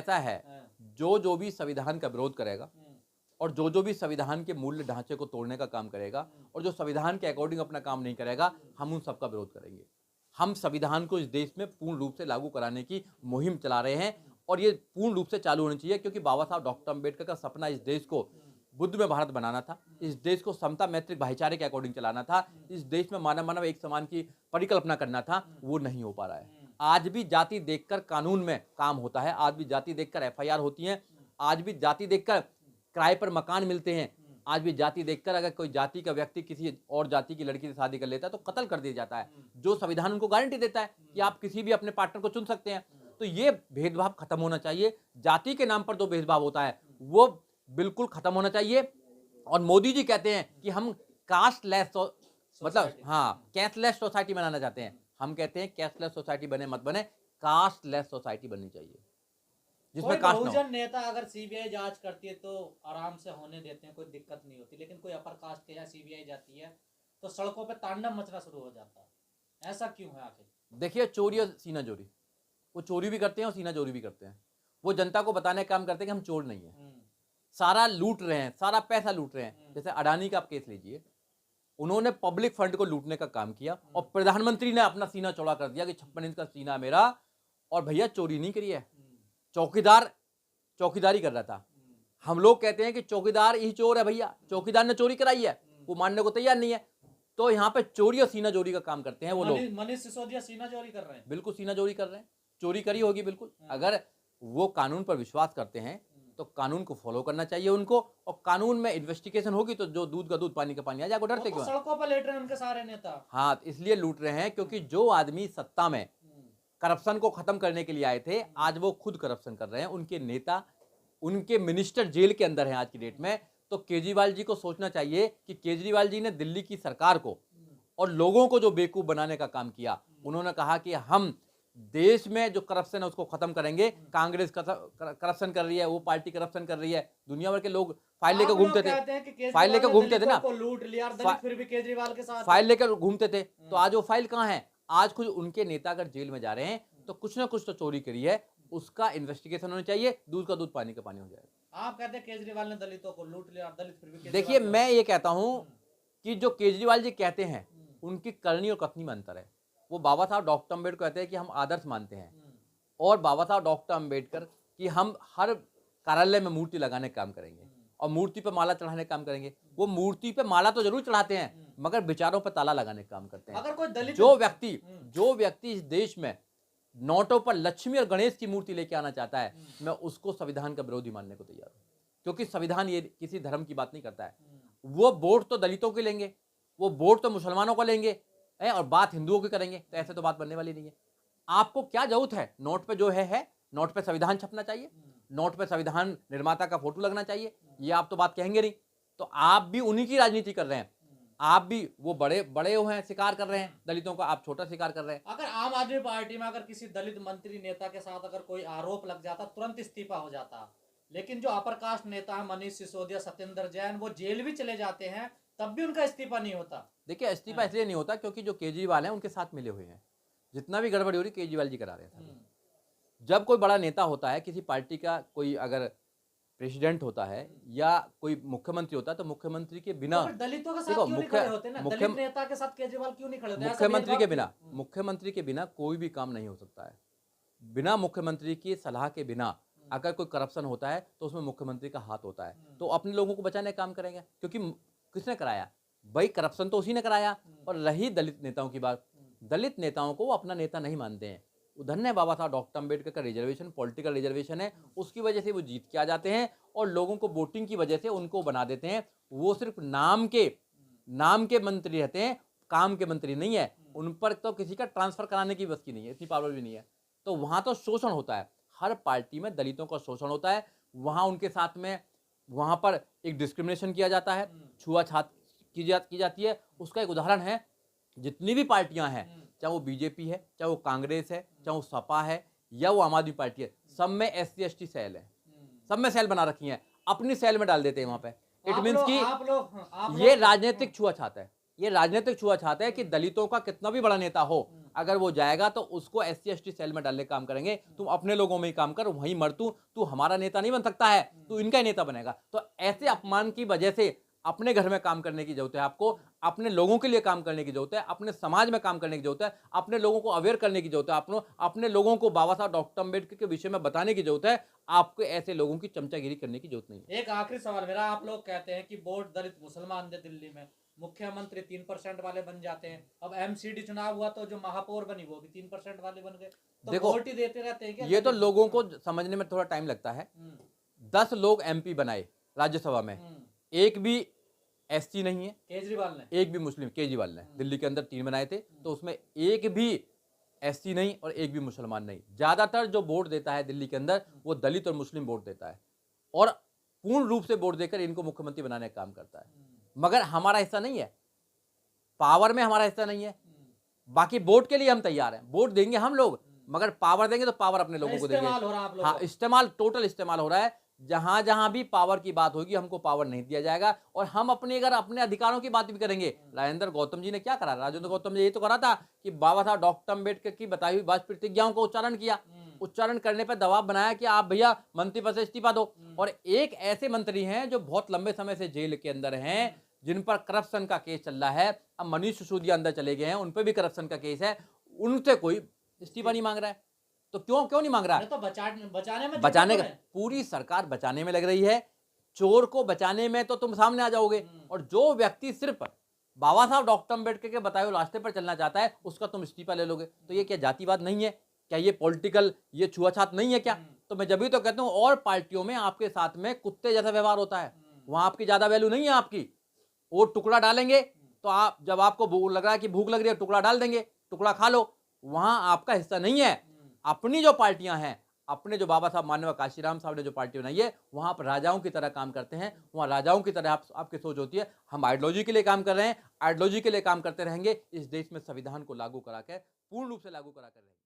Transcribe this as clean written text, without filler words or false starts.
ऐसा है, जो भी संविधान का विरोध करेगा और जो भी संविधान के मूल्य ढांचे को तोड़ने का काम करेगा और जो संविधान के अकॉर्डिंग अपना काम नहीं करेगा, हम उन सबका विरोध करेंगे। हम संविधान को इस देश में पूर्ण रूप से लागू कराने की मुहिम चला रहे हैं और ये पूर्ण रूप से चालू होनी चाहिए, क्योंकि बाबा साहब डॉक्टर अंबेडकर का सपना इस देश को बुद्ध में भारत बनाना था, इस देश को समता मैत्रिक भाईचारे के अकॉर्डिंग चलाना था, इस देश में मानव मानव एक समान की परिकल्पना करना था, वो नहीं हो पा रहा है। आज भी जाति देखकर कानून में काम होता है, आज भी जाति देखकर एफआईआर होती है, आज भी जाति देखकर किराए पर मकान मिलते हैं, आज भी जाति देखकर अगर कोई जाति का व्यक्ति किसी और जाति की लड़की से शादी कर लेता है तो कत्ल कर दिया जाता है, जो संविधान उनको गारंटी देता है कि आप किसी भी अपने पार्टनर को चुन सकते हैं। तो ये भेदभाव खत्म होना चाहिए। जाति के नाम पर जो भेदभाव होता है वो बिल्कुल खत्म होना चाहिए। और मोदी जी कहते हैं कि हम कास्टलेस कैशलेस सोसाइटी बनाना चाहते हैं। हम कहते हैं कैशलेस सोसाइटी बने मत बने, कास्टलेस सोसाइटी बननी चाहिए जिसमें कास्ट ना हो। बहुजन नेता अगर सीबीआई जांच करती है तो आराम से होने देते हैं, कोई दिक्कत नहीं होती, लेकिन कोई अपर कास्ट के यहाँ सीबीआई जाती है तो सड़कों पे तांडव मचना शुरू हो जाता है। ऐसा क्यों है आखिर? देखिए, चोरी और सीना चोरी, वो चोरी भी करते हैं और सीना चोरी भी करते हैं। वो जनता को बताने का काम करते हैं कि हम चोर नहीं है, सारा लूट रहे हैं, सारा पैसा लूट रहे हैं। जैसे अडानी का आप केस लीजिए, उन्होंने पब्लिक फंड को लूटने का काम किया और प्रधानमंत्री ने अपना सीना चौड़ा कर दिया कि 56 इंच का सीना मेरा, और भैया चोरी नहीं करी है, चौकीदार चौकीदारी कर रहा था। हम लोग कहते हैं कि चौकीदार ही चोर है, भैया चौकीदार ने चोरी कराई है, वो मानने को तैयार नहीं है। तो यहाँ पे चोरी और सीना चोरी का काम करते हैं वो लोग। मनीष सिसोदिया सीना चोरी कर रहे हैं, बिल्कुल सीना चोरी कर रहे हैं, चोरी करी होगी बिल्कुल। अगर वो कानून पर विश्वास करते हैं तो कानून को फॉलो करना चाहिए उनको, और कानून में इन्वेस्टिगेशन होगी तो जो दूध का दूध पानी का पानी आ जाएगा। डरते क्यों? सड़कों पर लेट रहे हैं उनके सारे नेता। हाँ, इसलिए लूट रहे हैं क्योंकि जो आदमी सत्ता में करप्शन को खत्म करने के लिए आए थे, आज वो खुद करप्शन कर रहे हैं। उनके नेता, उनके मिनिस्टर जेल के अंदर हैं आज की डेट में। तो केजरीवाल जी को सोचना चाहिए कि केजरीवाल जी ने दिल्ली की सरकार को और लोगों को जो बेवकूफ बनाने का काम किया। उन्होंने कहा कि हम देश में जो करप्शन है उसको खत्म करेंगे। कांग्रेस करप्शन कर रही है, वो पार्टी करप्शन कर रही है। दुनिया भर के लोग फाइल लेकर घूमते थे, फाइल लेकर घूमते थे ना, लूट लिया, दलित फिर भी केजरीवाल के साथ फाइल लेकर घूमते थे। तो आज वो फाइल कहाँ है? आज खुद उनके नेता अगर जेल में जा रहे हैं तो कुछ ना कुछ तो चोरी करी है, उसका इन्वेस्टिगेशन होना चाहिए। दूध का दूध पानी का पानी हो जाएगा। आप कहते हैं केजरीवाल ने दलितों को लूट लिया, दलित फिर भी। देखिए, मैं ये कहता हूं कि जो केजरीवाल जी कहते हैं उनकी करनी और कथनी में अंतर है। वो बाबा साहब डॉक्टर अम्बेडकर कहते हैं कि हम आदर्श मानते हैं, और बाबा साहब डॉक्टर अम्बेडकर कि हम हर कार्यालय में मूर्ति लगाने का काम करेंगे और मूर्ति पे माला चढ़ाने का काम करेंगे। वो मूर्ति पे माला तो जरूर चढ़ाते हैं, मगर विचारों पे ताला लगाने का काम करते हैं। अगर कोई दलित जो व्यक्ति इस देश में नोटों पर लक्ष्मी और गणेश की मूर्ति लेके आना चाहता है, मैं उसको संविधान का विरोधी मानने को तैयार हूं, क्योंकि संविधान ये किसी धर्म की बात नहीं करता है। वो वोट तो दलितों के लेंगे, वो वोट तो मुसलमानों को लेंगे और बात हिंदुओं की करेंगे, तो ऐसे तो बात बनने वाली नहीं है। आपको क्या जरूरत है? नोट पे जो है नोट पे संविधान छपना चाहिए, नोट पे संविधान निर्माता का फोटो लगना चाहिए, ये आप तो बात कहेंगे नहीं। तो आप भी उन्हीं की राजनीति कर रहे हैं, आप भी वो बड़े बड़े हैं, शिकार कर रहे हैं दलितों का, आप छोटा शिकार कर रहे हैं। अगर आम आदमी पार्टी में अगर किसी दलित मंत्री नेता के साथ अगर कोई आरोप लग जाता, तुरंत इस्तीफा हो जाता, लेकिन जो अपर कास्ट नेता है मनीष सिसोदिया, सत्येंद्र जैन, वो जेल भी चले जाते हैं, तब भी उनका इस्तीफा नहीं होता। देखिए, इस्तीफा इसलिए नहीं होता क्योंकि जो केजरीवाल है उनके साथ मिले हुए हैं। जितना भी गड़बड़ी हो रही केजरीवाल जी करा रहे थे। जब कोई बड़ा नेता होता है, किसी पार्टी का कोई अगर प्रेसिडेंट होता है या कोई मुख्यमंत्री होता है, तो मुख्यमंत्री के बिना दलितों के साथ क्यों नहीं खड़े होते ना? दलित नेता के साथ केजरीवाल क्यों नहीं खड़े होते? मुख्यमंत्री के बिना कोई भी काम नहीं हो सकता है। बिना मुख्यमंत्री की सलाह के बिना अगर कोई करप्शन होता है तो उसमें मुख्यमंत्री का हाथ होता है। तो अपने लोगों को बचाने का काम करेंगे, क्योंकि किसने कराया भाई? करप्शन तो उसी ने कराया। और रही दलित नेताओं की बात, दलित नेताओं को वो अपना नेता नहीं मानते हैं। उधर ने बाबा साहब डॉक्टर अम्बेडकर का रिजर्वेशन, पॉलिटिकल रिजर्वेशन है, उसकी वजह से वो जीत के आ जाते हैं और लोगों को वोटिंग की वजह से उनको बना देते हैं। वो सिर्फ नाम के मंत्री रहते हैं, काम के मंत्री नहीं है। उन पर तो किसी का ट्रांसफर कराने की बस की नहीं है, इतनी पावर भी नहीं है। तो वहां तो शोषण होता है, हर पार्टी में दलितों का शोषण होता है। वहां उनके साथ में वहां पर एक डिस्क्रिमिनेशन किया जाता है, छुआछूत की जाती है। उसका एक उदाहरण है, जितनी भी पार्टियां हैं, चाहे वो बीजेपी है, चाहे वो कांग्रेस है, चाहे वो सपा है या वो आम आदमी पार्टी है, सब में SC ST सेल है, सब में सेल बना रखी है, अपनी सेल में डाल देते हैं वहां पे। इट मीन्स कि ये राजनीतिक छुआछूत है। ये राजनीतिक छुआछूत है कि दलितों का कितना भी बड़ा नेता हो, अगर वो जाएगा तो उसको SC/ST सेल में डालने का काम करेंगे। तुम अपने लोगों में ही काम कर, वहीं मर तू हमारा नेता नहीं बन सकता है, तू इनका ही नेता बनेगा। तो ऐसे अपमान की वजह से अपने घर में काम करने की जरूरत है आपको, अपने लोगों के लिए काम करने की जरूरत है, अपने समाज में काम करने की जरूरत है, अपने लोगों को अवेयर करने की जरूरत है, अपने लोगों को बाबा साहब डॉक्टर अम्बेडकर के विषय में बताने की जरूरत है। आपको ऐसे लोगों की चमचागिरी करने की जरूरत नहीं है। एक आखिरी सवाल मेरा, आप लोग कहते हैं कि वोट दलित मुसलमान दे दिल्ली में, मुख्यमंत्री 3% वाले बन जाते हैं। अब MCD चुनाव हुआ तो जो महापौर बनी वो भी 3% वाले बन गए, तो देखो, वोट ही देते रहते हैं क्या? ये तो लोगों को समझने में थोड़ा टाइम लगता है। 10 लोग MP बनाए राज्यसभा में, एक भी SC नहीं है, केजरीवाल ने, एक भी मुस्लिम, केजरीवाल ने दिल्ली के अंदर 3 बनाए थे, तो उसमें एक भी SC नहीं और एक भी मुसलमान नहीं। ज्यादातर जो वोट देता है दिल्ली के अंदर वो दलित और मुस्लिम वोट देता है, और पूर्ण रूप से वोट देकर इनको मुख्यमंत्री बनाने का काम करता है। मगर हमारा हिस्सा नहीं है, पावर में हमारा हिस्सा नहीं है। बाकी वोट के लिए हम तैयार हैं, वोट देंगे हम लोग, मगर पावर देंगे तो पावर अपने लोगों को देंगे। इस्तेमाल हो रहा है आप लोगों हाँ, इस्तेमाल, टोटल इस्तेमाल हो रहा है। जहां जहां भी पावर की बात होगी हमको पावर नहीं दिया जाएगा, और हम अगर अपने अधिकारों की बात भी करेंगे। राजेंद्र गौतम जी ने क्या करा? राजेंद्र गौतम जी ये तो करा था कि बाबा साहब डॉक्टर अम्बेडकर की बताई हुई 22 प्रतिज्ञाओं को उच्चारण किया। उच्चारण करने पर दबाव बनाया कि आप भैया मंत्री पद से इस्तीफा दो। और एक ऐसे मंत्री हैं जो बहुत लंबे समय से जेल के अंदर हैं, जिन पर करप्शन का केस चल रहा है। अब मनीष सिसोदिया अंदर चले गए हैं, उन पर भी करप्शन का केस है, उनसे कोई इस्तीफा नहीं मांग रहा है। तो क्यों नहीं मांग रहा है? तो बचाने का, पूरी सरकार बचाने में लग रही है। चोर को बचाने में तो तुम सामने आ जाओगे, और जो व्यक्ति सिर्फ बाबा साहब डॉक्टर अम्बेडकर के बताए हुए रास्ते पर चलना चाहता है उसका तुम इस्तीफा ले लोगे। तो ये क्या जातिवाद नहीं है क्या? ये पॉलिटिकल, ये छुआछात नहीं है क्या? तो मैं जब भी तो कहता हूँ, और पार्टियों में आपके साथ में कुत्ते जैसा व्यवहार होता है, वहां आपकी ज्यादा वैल्यू नहीं है। आपकी वो टुकड़ा डालेंगे तो आप, जब आपको लग रहा है कि भूख लग रही है, टुकड़ा डाल देंगे, टुकड़ा खा लो, वहां आपका हिस्सा नहीं है। अपनी जो पार्टियां हैं, अपने जो बाबा साहब माननीय काशीराम साहब ने जो पार्टी बनाई है, वहां आप राजाओं की तरह काम करते हैं, वहां राजाओं की तरह आपकी सोच होती है। हम आइडियोलॉजी के लिए काम कर रहे हैं, आइडियोलॉजी के लिए काम करते रहेंगे। इस देश में संविधान को लागू करा के पूर्ण रूप से लागू करा कर रहेंगे।